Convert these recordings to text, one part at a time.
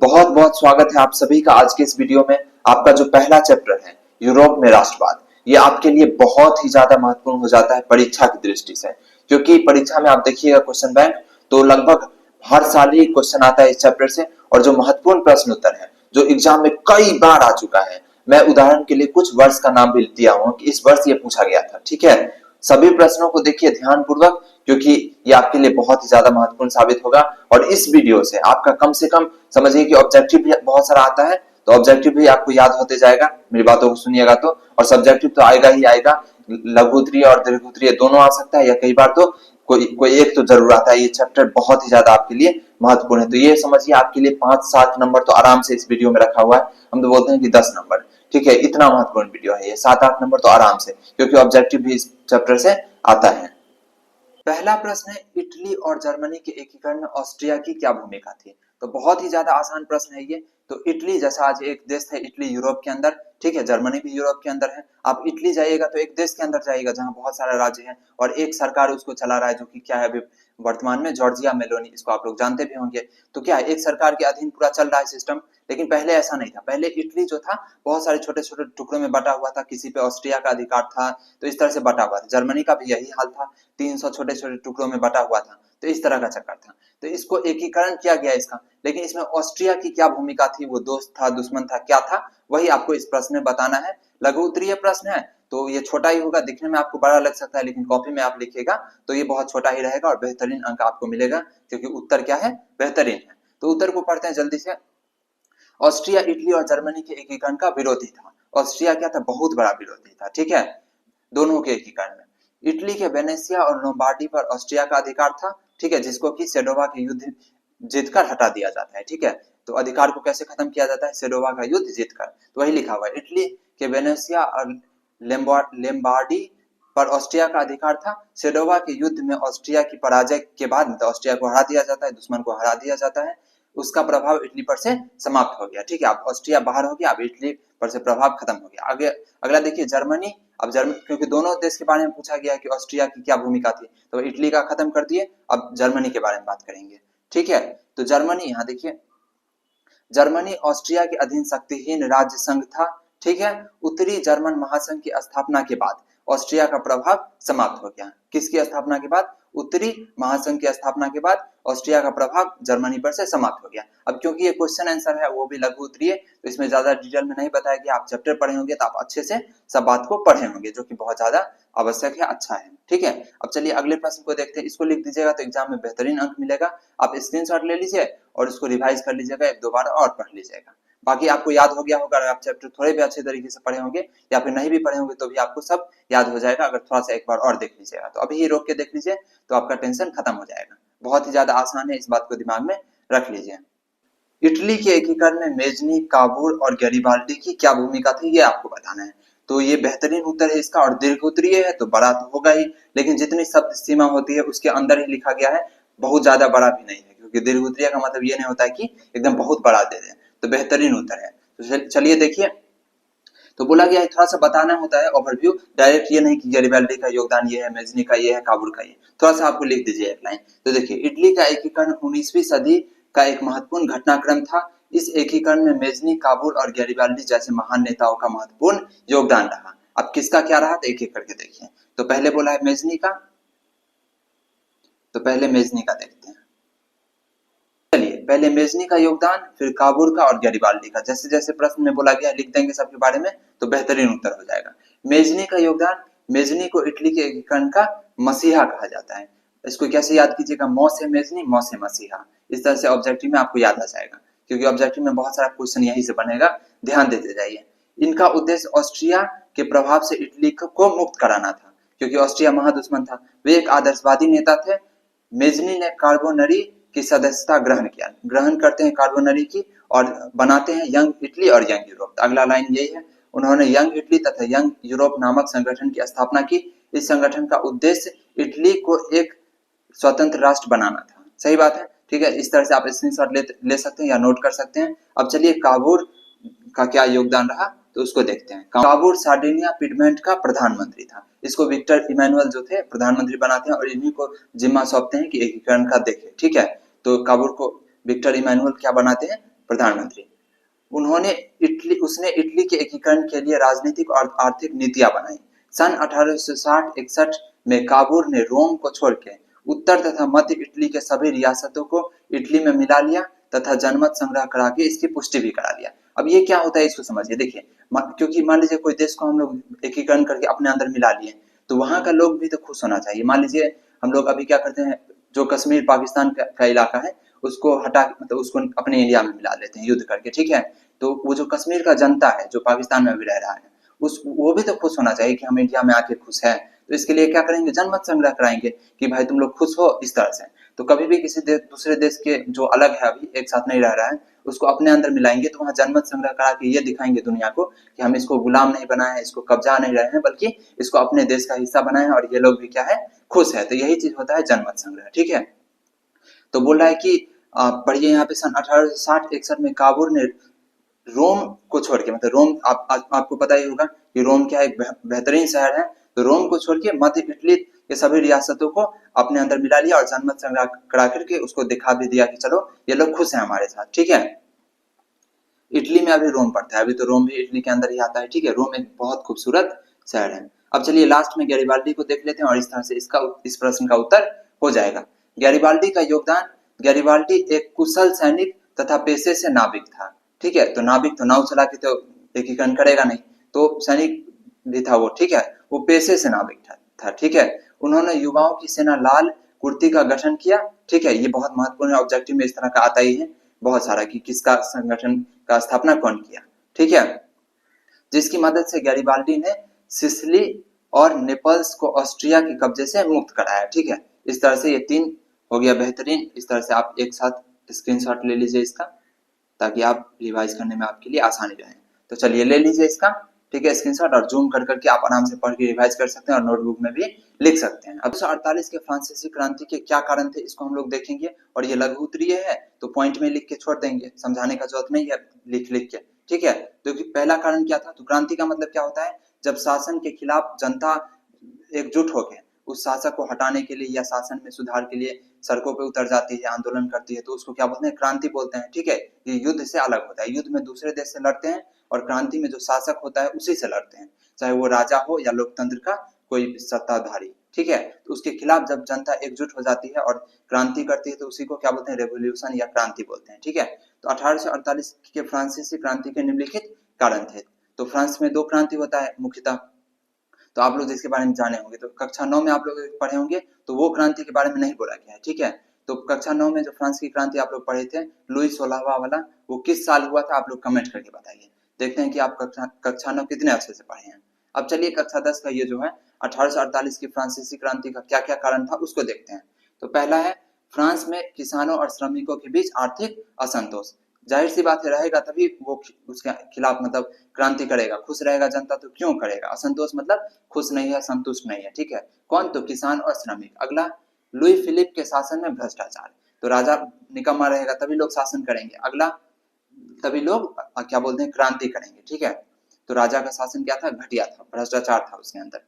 बहुत बहुत स्वागत है आप सभी का आज के इस वीडियो में। आपका जो पहला चैप्टर है यूरोप में राष्ट्रवाद, ये आपके लिए बहुत ही ज्यादा महत्वपूर्ण हो जाता है परीक्षा की दृष्टि से, क्योंकि परीक्षा में आप देखिएगा क्वेश्चन बैंक तो लगभग हर साल ही क्वेश्चन आता है इस चैप्टर से। और जो महत्वपूर्ण प्रश्न उत्तर है जो एग्जाम में कई बार आ चुका है, मैं उदाहरण के लिए कुछ वर्ष का नाम भी दिया हूं कि इस वर्ष ये पूछा गया था। ठीक है, सभी प्रश्नों को देखिए ध्यानपूर्वक, क्योंकि ये आपके लिए बहुत ही ज्यादा महत्वपूर्ण साबित होगा। और इस वीडियो से आपका कम से कम समझिए कि ऑब्जेक्टिव भी बहुत सारा आता है, तो ऑब्जेक्टिव भी आपको याद होते जाएगा मेरी बातों को सुनिएगा तो। और सब्जेक्टिव तो आएगा ही आएगा, लघु उत्तरीय और दीर्घ उत्तरीय दोनों आ सकता है, या कई बार तो कोई कोई एक तो जरूर आता है। ये चैप्टर बहुत ही ज्यादा आपके लिए महत्वपूर्ण है, तो ये समझिए आपके लिए 5-7 नंबर तो आराम से इस वीडियो में रखा हुआ है। हम तो बोलते हैं कि 10 नंबर। ठीक है, इतना महत्वपूर्ण वीडियो है ये, 7-8 नंबर तो आराम से, क्योंकि ऑब्जेक्टिव भी इस चैप्टर से आता है। पहला प्रश्न है, इटली और जर्मनी के एकीकरण में ऑस्ट्रिया की क्या भूमिका थी? तो बहुत ही ज्यादा आसान प्रश्न है ये। तो इटली जैसा आज एक देश है, इटली यूरोप के अंदर, ठीक है, जर्मनी भी यूरोप के अंदर है। आप इटली जाइएगा तो एक देश के अंदर जाइएगा जहां बहुत सारे राज्य हैं और एक सरकार उसको चला रहा है, जो कि क्या है अभी वर्तमान में जॉर्जिया मेलोनी, इसको आप लोग जानते भी होंगे। तो क्या है, एक सरकार के अधीन पूरा चल रहा है सिस्टम। लेकिन पहले ऐसा नहीं था, पहले इटली जो था बहुत सारे छोटे छोटे टुकड़ों में बटा हुआ था, किसी पे ऑस्ट्रिया का अधिकार था, तो इस तरह से बटा हुआ था। जर्मनी का भी यही हाल था, 300 छोटे छोटे टुकड़ों में बटा हुआ था, तो इस तरह का चक्कर था। तो इसको एकीकरण किया गया इसका, लेकिन इसमें ऑस्ट्रिया की क्या भूमिका थी, वो दोस्त था दुश्मन था क्या था, वही आपको इस प्रश्न में बताना है। लघु उत्तरीय प्रश्न है तो ये छोटा ही होगा, दिखने में आपको बड़ा लग सकता है, लेकिन कॉपी में आप लिखिएगा तो ये बहुत छोटा ही रहेगा और बेहतरीन अंक आपको मिलेगा, क्योंकि उत्तर क्या है, बेहतरीन है। तो उत्तर को पढ़ते हैं जल्दी से। ऑस्ट्रिया इटली और जर्मनी के एकीकरण का विरोधी था। ऑस्ट्रिया क्या था, बहुत बड़ा विरोधी था, ठीक है, दोनों के एकीकरण में। इटली के वेनेसिया और लोम्बार्डी पर ऑस्ट्रिया का अधिकार था, ठीक है, जिसको कि सेडोवा के युद्ध जीतकर हटा दिया जाता है। ठीक है, तो अधिकार को कैसे खत्म किया जाता है, सेडोवा का युद्ध जीतकर, तो वही लिखा हुआ है। इटली के वेनेसिया और लेम्बार्डी पर ऑस्ट्रिया का अधिकार था। सेडोवा के युद्ध में ऑस्ट्रिया की पराजय के बाद, मतलब ऑस्ट्रिया को हरा दिया जाता है, दुश्मन को हरा दिया जाता है, उसका प्रभाव इटली पर से समाप्त हो गया। ठीक है, अब ऑस्ट्रिया बाहर हो गया, अब इटली पर से प्रभाव खत्म हो गया। आगे अगला देखिए, जर्मनी। अब जर्मनी, क्योंकि दोनों देश के बारे में पूछा गया कि ऑस्ट्रिया की क्या भूमिका थी, तो इटली का खत्म कर दिए, अब जर्मनी के बारे में बात करेंगे। ठीक है, तो जर्मनी, यहाँ देखिए, जर्मनी ऑस्ट्रिया के अधीन शक्तिहीन राज्य संघ था। ठीक है, उत्तरी जर्मन महासंघ की स्थापना के बाद ऑस्ट्रिया का प्रभाव समाप्त हो गया। किसकी स्थापना के बाद, उत्तरी महासंघ की स्थापना के बाद ऑस्ट्रिया का प्रभाव जर्मनी पर से समाप्त हो गया। अब क्योंकि ये क्वेश्चन आंसर है, वो भी लघु उत्तरीय, तो इसमें ज्यादा डिटेल में नहीं बताया गया। आप चैप्टर पढ़े होंगे तो आप अच्छे से सब बात को पढ़े होंगे, जो कि बहुत ज्यादा आवश्यक है, अच्छा है। ठीक है, अब चलिए अगले प्रश्न को देखते हैं। इसको लिख दीजिएगा तो एग्जाम में बेहतरीन अंक मिलेगा। आप स्क्रीनशॉट ले लीजिए और उसको रिवाइज कर लीजिएगा, एक दो बार और पढ़ लीजिएगा। बाकी आपको याद हो गया होगा, अगर आप चैप्टर थोड़े भी अच्छे तरीके से पढ़े होंगे या फिर नहीं भी पढ़े होंगे तो भी आपको सब याद हो जाएगा, अगर थोड़ा सा एक बार और देख लीजिएगा। तो अभी ही रोक के देख लीजिए तो आपका टेंशन खत्म हो जाएगा। बहुत ही ज्यादा आसान है, इस बात को दिमाग में रख लीजिए। इटली के एकीकरण में मेजनी, काबुल और गैरिबाल्डी की क्या भूमिका थी, ये आपको बताना है। तो ये बेहतरीन उत्तर है इसका, और दीर्घ उत्तरीय है तो बड़ा तो होगा ही, लेकिन जितनी शब्द सीमा होती है उसके अंदर ही लिखा गया है, बहुत ज्यादा बड़ा भी नहीं है, क्योंकि दीर्घ उत्तरीय का मतलब ये नहीं होता है कि एकदम बहुत बड़ा दे दें। तो बेहतरीन उत्तर है। तो चलिए देखिए, तो बोला गया है थोड़ा सा बताना होता है ओवरव्यू, डायरेक्ट ये नहीं कि गैरिबाल्डी का योगदान ये है, मेजनी का ये है, काबुल का ये, थोड़ा सा आपको लिख दीजिए एक लाइन। तो देखिए, इटली का एकीकरण 19वीं सदी का एक महत्वपूर्ण घटनाक्रम था। इस एकीकरण में मेजनी, काबुल और गैरिबाल्डी जैसे महान नेताओं का महत्वपूर्ण योगदान रहा। अब किसका क्या रहा, तो एक एक करके देखिए। तो पहले बोला है मेजनी का, तो पहले मेजनी का देखते हैं। चलिए, पहले मेजनी का योगदान, फिर काबुल का और गैरिबाल्डी का। जैसे जैसे प्रश्न में बोला गया लिख देंगे सबके बारे में, तो बेहतरीन उत्तर हो जाएगा। मेजनी का योगदान, मेजनी को इटली के एकीकरण का मसीहा कहा जाता है। इसको कैसे याद कीजिएगा, मौ से मेजनी, मौ से मसीहा, इस तरह से ऑब्जेक्टिव में आपको याद आ जाएगा, क्योंकि ऑब्जेक्टिव में बहुत सारा क्वेश्चन यही से बनेगा, ध्यान देते जाइए। इनका उद्देश्य ऑस्ट्रिया के प्रभाव से इटली को मुक्त कराना था, क्योंकि ऑस्ट्रिया महादुश्मन था। वे एक आदर्शवादी नेता थे। मेजनी ने कार्बोनरी की सदस्यता ग्रहण करते हैं कार्बोनरी की, और बनाते हैं यंग इटली और यंग यूरोप। अगला लाइन यही है, उन्होंने यंग इटली तथा यंग यूरोप नामक संगठन की स्थापना की। इस संगठन का उद्देश्य इटली को एक स्वतंत्र राष्ट्र बनाना था। सही बात है, ठीक है, इस तरह से आप स्क्रीनशॉट ले सकते हैं या नोट कर सकते हैं। अब चलिए काबुल का क्या योगदान रहा, तो उसको देखते हैं। काबुल सार्डिनिया पिडमेंट का प्रधानमंत्री था। इसको विक्टर इमैनुअल जो थे प्रधानमंत्री बनाते हैं, और इन्हीं को जिम्मा सौंपते हैं कि एकीकरण का देखें। ठीक है, तो काबुल को विक्टर इमैनुअल क्या बनाते हैं, प्रधानमंत्री। उसने इटली के एकीकरण के लिए राजनीतिक और आर्थिक नीतियां बनाई। सन 1860-61 में काबूल ने रोम को छोड़ के उत्तर तथा मध्य इटली के सभी रियासतों को इटली में मिला लिया तथा जनमत संग्रह करा के इसकी पुष्टि भी करा लिया। अब ये क्या होता है इसको समझिए। देखिए, क्योंकि मान लीजिए कोई देश को हम लोग एकीकरण करके अपने अंदर मिला लिए, तो वहां का लोग भी तो खुश होना चाहिए। मान लीजिए हम लोग अभी क्या करते हैं, जो कश्मीर पाकिस्तान का इलाका है उसको हटा, मतलब उसको अपने इंडिया में मिला लेते हैं युद्ध करके, ठीक है। तो वो जो कश्मीर का जनता है जो पाकिस्तान में भी रह रहा है, उस वो भी तो खुश होना चाहिए कि हम इंडिया में आके खुश है। तो इसके लिए क्या करेंगे, जनमत संग्रह कराएंगे कि भाई तुम लोग खुश हो इस तरह से। तो कभी भी किसी दूसरे देश के जो अलग है अभी एक साथ नहीं रह रहा है उसको अपने अंदर मिलाएंगे, तो वहां जनमत संग्रह करा के ये दिखाएंगे दुनिया को कि हम इसको गुलाम नहीं बनाए हैं, इसको कब्जा नहीं रहे हैं, बल्कि इसको अपने देश का हिस्सा बनाए हैं और ये लोग भी क्या है, खुश है। तो यही चीज होता है जनमत संग्रह, ठीक है। तो बोल रहा है कि पढ़िए यहाँ पे सन 1860-61 में काबूल ने रोम को छोड़ के, मतलब रोम आपको पता ही होगा कि रोम क्या एक बेहतरीन शहर है, तो रोम को छोड़ के मध्य इटली के सभी रियासतों को अपने अंदर मिला लिया और जनमत संग्रह करा करके उसको दिखा भी दिया कि चलो ये लोग खुश हैं हमारे साथ, ठीक है। इटली में अभी रोम पड़ता है, अभी तो रोम भी इटली के अंदर ही आता है, ठीक है। रोम एक बहुत खूबसूरत शहर है। अब चलिए लास्ट में गैरिबाल्डी को देख लेते हैं और इस तरह से इस प्रश्न का उत्तर हो जाएगा। गैरिबाल्डी का योगदान, गैरिबाल्डी एक कुशल सैनिक तथा पेशे से नाविक था, ठीक है। तो नाविक तो नाव चला के तो एकीकरण करेगा नहीं, तो सैनिक भी था वो, ठीक है। वो पेशे से नाविक था, ठीक है। उन्होंने युवाओं की सेना लाल कुर्ती का गठन किया, ठीक है। ये बहुत महत्वपूर्ण ऑब्जेक्टिव में इस तरह का आता ही है बहुत सारा कि किसका संगठन का स्थापना कौन किया, ठीक है। जिसकी मदद से गैरिबाल्डी ने सिसिली और नेपल्स को ऑस्ट्रिया के कब्जे से मुक्त कराया, ठीक है। इस तरह से ये 3 हो गया बेहतरीन। इस तरह से आप एक साथ स्क्रीनशॉट ले लीजिए इसका, ताकि आप रिवाइज करने में आपके लिए आसानी रहे। तो चलिए ले लीजिए इसका, ठीक है, स्क्रीनशॉट, और जूम कर करके आप आराम से पढ़ के रिवाइज कर सकते हैं और नोटबुक में भी लिख सकते हैं। अब 1848 के फ्रांसीसी क्रांति के क्या कारण थे इसको हम लोग देखेंगे, और ये लघु उत्तरीय है तो पॉइंट में लिख के छोड़ देंगे, समझाने का जरूरत नहीं है लिख लिख के, ठीक है। तो पहला कारण क्या था, तो क्रांति का मतलब क्या होता है, जब शासन के खिलाफ जनता एकजुट होकर उस शासक को हटाने के लिए या शासन में सुधार के लिए सड़कों पे उतर जाती है, आंदोलन करती है, तो उसको क्या बोलते हैं, क्रांति बोलते हैं, ठीक है। ये युद्ध से अलग होता है, युद्ध में दूसरे देश से लड़ते हैं और क्रांति में जो शासक होता है उसी से लड़ते हैं, चाहे वो राजा हो या लोकतंत्र का कोई सत्ताधारी, ठीक है। तो उसके खिलाफ जब जनता एकजुट हो जाती है और क्रांति करती है तो उसी को क्या बोलते हैं, रेवोल्यूशन या क्रांति बोलते हैं, ठीक है। तो 1848 के फ्रांसीसी क्रांति के निम्नलिखित कारण थे। तो फ्रांस में 2 क्रांति होता है मुख्यतः, तो आप लोग जिसके बारे में जाने होंगे, तो कक्षा 9 में आप लोग पढ़े होंगे, तो वो क्रांति के बारे में नहीं बोला गया है, ठीक है। तो कक्षा 9 में जो फ्रांस की क्रांति आप लोग पढ़े थे, लुई 16वां वाला, वो किस साल हुआ था, आप लोग कमेंट करके बताइए। देखते हैं कि आप कक्षा 9 कितने अच्छे से पढ़े हैं। अब चलिए कक्षा 10 का ये जो है 1848 की फ्रांसीसी क्रांति का क्या क्या कारण था उसको देखते हैं। तो पहला है, फ्रांस में किसानों और श्रमिकों के बीच आर्थिक असंतोष। जाहिर सी बात है, रहेगा तभी वो उसके खिलाफ मतलब क्रांति करेगा। खुश रहेगा जनता तो क्यों करेगा, असंतोष मतलब खुश नहीं है, संतुष्ट नहीं है, ठीक है। कौन, तो किसान और श्रमिक। अगला, लुई फिलिप के शासन में भ्रष्टाचार। तो राजा निकम्मा रहेगा तभी लोग शासन करेंगे, अगला तभी लोग क्या बोलते हैं, क्रांति करेंगे, ठीक है। तो राजा का शासन क्या था, घटिया था, भ्रष्टाचार था उसके अंदर।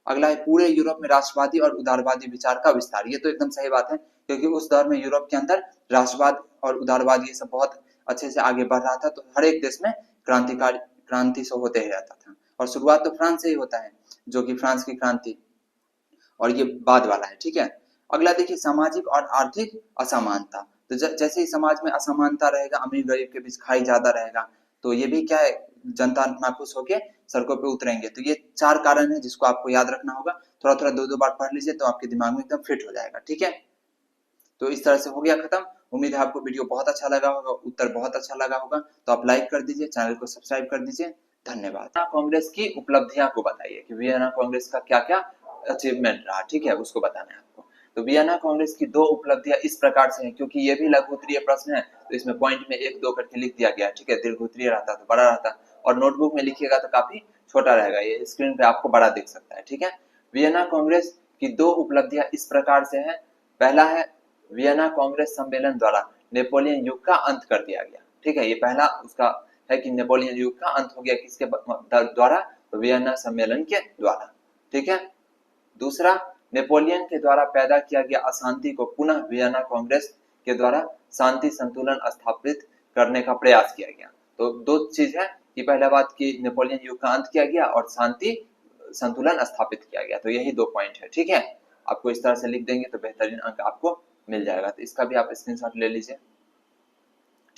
अगला है, पूरे यूरोप में राष्ट्रवादी और उदारवादी विचार का विस्तार। ये तो एकदम सही बात है, क्योंकि उस दौर में यूरोप के अंदर राष्ट्रवाद और उदारवाद ये सब बहुत अच्छे से आगे बढ़ रहा था, तो हर एक देश में क्रांति से होते ही रहता था। और शुरुआत तो फ्रांस से ही होता है, जो कि फ्रांस की क्रांति, और ये बाद वाला है, ठीक है। अगला देखिए, सामाजिक और आर्थिक असमानता। तो जैसे ही समाज में असमानता रहेगा, अमीर गरीब के बीच खाई ज्यादा रहेगा, तो ये भी क्या है, जनता नाखुश होके सड़कों पे उतरेंगे। तो ये 4 कारण है जिसको आपको याद रखना होगा। थोड़ा थोड़ा 2-2 बार पढ़ लीजिए तो आपके दिमाग में एकदम फिट हो जाएगा, ठीक है। तो इस तरह से हो गया खत्म। उम्मीद है आपको वीडियो बहुत अच्छा लगा होगा, उत्तर बहुत अच्छा लगा होगा। तो आप लाइक कर दीजिए, चैनल को सब्सक्राइब कर दीजिए। धन्यवाद। कांग्रेस की उपलब्धियां को बताइए कि वियना कांग्रेस का क्या क्या अचीवमेंट रहा, ठीक है, उसको बताना है आपको। तो वियना कांग्रेस की 2 उपलब्धियां इस प्रकार से हैं, क्योंकि ये भी लघु उत्तरीय प्रश्न है तो इसमें पॉइंट में 1-2 करके लिख दिया गया, ठीक है। दीर्घ उत्तरीय रहता तो बड़ा रहता, और नोटबुक में लिखिएगा तो काफी छोटा रहेगा, ये स्क्रीन पे आपको बड़ा दिख सकता है, ठीक है। वियना कांग्रेस की 2 उपलब्धियां इस प्रकार से हैं। पहला है, वियना कांग्रेस सम्मेलन द्वारा नेपोलियन युग का अंत कर दिया गया, ठीक है। ये पहला उसका है कि नेपोलियन युग का अंत हो गया, किसके द्वारा, तो वियना सम्मेलन के द्वारा, ठीक है। दूसरा, नेपोलियन के द्वारा पैदा किया गया अशांति को पुनः वियना कांग्रेस के द्वारा शांति संतुलन स्थापित करने का प्रयास किया गया। तो दो चीज है कि पहला बात कि नेपोलियन युग का अंत किया गया और शांति संतुलन स्थापित किया गया। तो यही 2 पॉइंट है, ठीक है। आपको इस तरह से लिख देंगे तो बेहतरीन अंक आपको मिल जाएगा। तो इसका भी आप स्क्रीनशॉट ले लीजिए,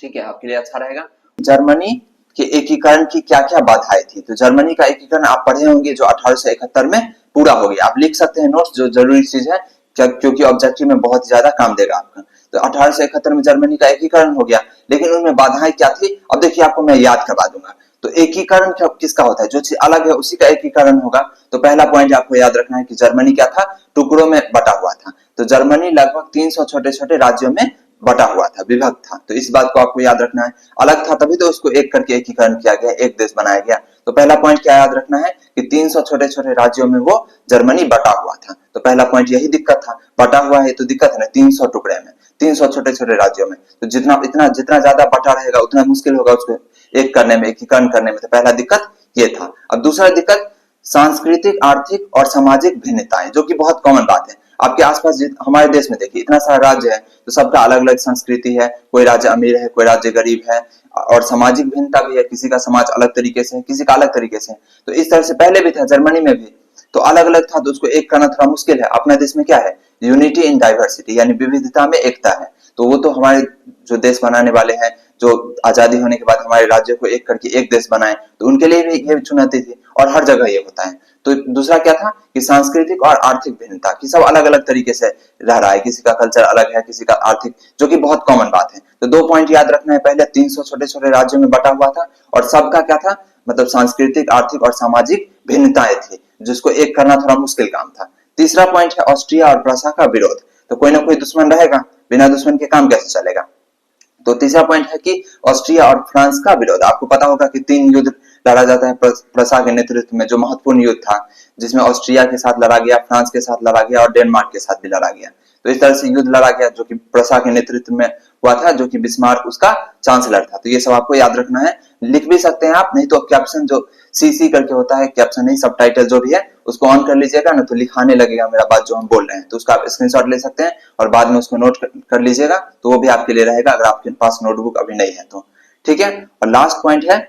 ठीक है, आपके लिए अच्छा रहेगा। जर्मनी के एकीकरण की क्या क्या बाधाएं थी? तो जर्मनी का एकीकरण आप पढ़े होंगे जो 1871 में पूरा हो गया। आप लिख सकते हैं नोट्स, जो जरूरी चीज है क्योंकि ऑब्जेक्टिव में बहुत ज्यादा काम देगा आपका। तो 1871 में जर्मनी का एकीकरण हो गया, लेकिन उनमें बाधाएं क्या थी? अब देखिए आपको मैं याद करवा दूंगा। तो एकीकरण किसका होता है? जो चीज अलग है उसी का एकीकरण होगा। तो पहला पॉइंट आपको याद रखना है कि जर्मनी क्या था? टुकड़ों में बटा हुआ था। तो जर्मनी लगभग 300 छोटे छोटे राज्यों में बटा हुआ था, विभक्त था। तो इस बात को आपको याद रखना है। अलग था तभी तो उसको एक करके एकीकरण किया गया, एक देश बनाया गया। तो पहला पॉइंट क्या याद रखना है कि 300 छोटे छोटे राज्यों में वो जर्मनी बटा हुआ था। तो पहला पॉइंट यही दिक्कत था, बटा हुआ है तो दिक्कत है ना, 300 टुकड़े में, 300 छोटे छोटे राज्यों में। तो जितना ज्यादा बटा रहेगा उतना मुश्किल होगा उसको एक करने में, एकीकरण करने में। तो पहला दिक्कत ये था। अब दूसरा दिक्कत सांस्कृतिक, आर्थिक और सामाजिक भिन्नताएं, जो कि बहुत कॉमन बात है। आपके आसपास हमारे देश में देखिए इतना सारा राज्य है, तो सबका अलग अलग संस्कृति है। कोई राज्य अमीर है, कोई राज्य गरीब है, और सामाजिक भिन्नता भी है। किसी का समाज अलग तरीके से है, किसी का अलग तरीके से है। तो इस तरह से पहले भी था, जर्मनी में भी तो अलग अलग था, तो उसको एक करना थोड़ा मुश्किल है। अपने देश में क्या है? यूनिटी इन डाइवर्सिटी, यानी विविधता में एकता है। तो वो तो हमारे जो देश बनाने वाले हैं, जो आजादी होने के बाद हमारे राज्य को एक करके एक देश बनाए, तो उनके लिए भी ये चुनौती थी, और हर जगह ये होता है। तो दूसरा क्या था कि सांस्कृतिक और आर्थिक भिन्नता, कि सब अलग अलग तरीके से रह रहा है, किसी का कल्चर अलग है, किसी का आर्थिक, जो कि बहुत कॉमन बात है। तो 2 पॉइंट याद रखना है। पहले 300 छोटे छोटे राज्यों में बटा हुआ था, और सबका क्या था? मतलब सांस्कृतिक, आर्थिक और सामाजिक भिन्नताएं थी, जिसको एक करना थोड़ा मुश्किल काम था। तीसरा पॉइंट है ऑस्ट्रिया और प्रसा का विरोध। तो कोई ना कोई दुश्मन रहेगा, बिना दुश्मन के काम कैसे चलेगा? तो तीसरा पॉइंट है कि ऑस्ट्रिया और फ्रांस का विरोध। आपको पता होगा कि 3 युद्ध लड़ा जाता है प्रसा के नेतृत्व में, जो महत्वपूर्ण युद्ध था, जिसमें ऑस्ट्रिया के साथ लड़ा गया, फ्रांस के साथ लड़ा गया और डेनमार्क के साथ भी लड़ा गया। तो इस तरह से युद्ध लड़ा गया, जो कि प्रसा के नेतृत्व में हुआ था, जो कि बिस्मार्क उसका चांसलर था। तो ये सब आपको याद रखना है। लिख भी सकते हैं आप, नहीं तो कैप्शन जो सीसी करके होता है, कैप्शन नहीं, सबटाइटल जो भी है, उसको ऑन कर लीजिएगा ना, तो लिखाने लगेगा मेरा बात जो हम बोल रहे हैं। तो उसका आप स्क्रीनशॉट ले सकते हैं और बाद में उसको नोट कर लीजिएगा, तो वो भी आपके लिए रहेगा अगर आपके पास नोटबुक अभी नहीं है तो, ठीक है। और लास्ट पॉइंट है,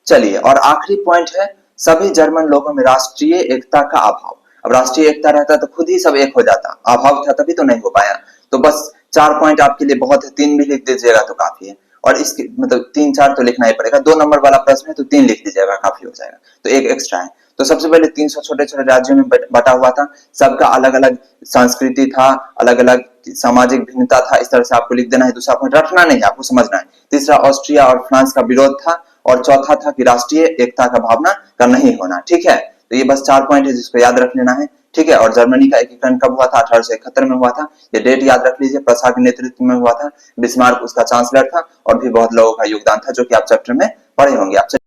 चलिए, और आखिरी पॉइंट है, सभी जर्मन लोगों में राष्ट्रीय एकता का अभाव। अब राष्ट्रीय एकता रहता तो खुद ही सब एक हो जाता, अभाव था तभी तो नहीं हो पाया। तो बस 4 पॉइंट आपके लिए बहुत है, 3 भी लिख दीजिएगा तो काफी है। और इसके मतलब 3-4 तो लिखना ही पड़ेगा। 2 नंबर वाला प्रश्न है तो 3 लिख दीजिएगा, काफी हो जाएगा। तो एक एक्स्ट्रा है। तो सबसे पहले 300 छोटे छोटे राज्यों में बटा हुआ था, सबका अलग अलग संस्कृति था, अलग अलग सामाजिक भिन्नता था। इस तरह से आपको लिख देना है। दूसरा पॉइंट रखना नहीं है, आपको समझना है। तीसरा ऑस्ट्रिया और फ्रांस का विरोध था, और चौथा था कि राष्ट्रीय एकता का भावना का नहीं होना, ठीक है। तो ये बस 4 पॉइंट है जिसको याद रख लेना है, ठीक है। और जर्मनी का एकीकरण कब हुआ था? 1871 में हुआ था। ये डेट याद रख लीजिए। प्रसा के नेतृत्व में हुआ था, बिस्मार्क उसका चांसलर था, और भी बहुत लोगों का योगदान था, जो कि आप चैप्टर में पढ़े होंगे। आप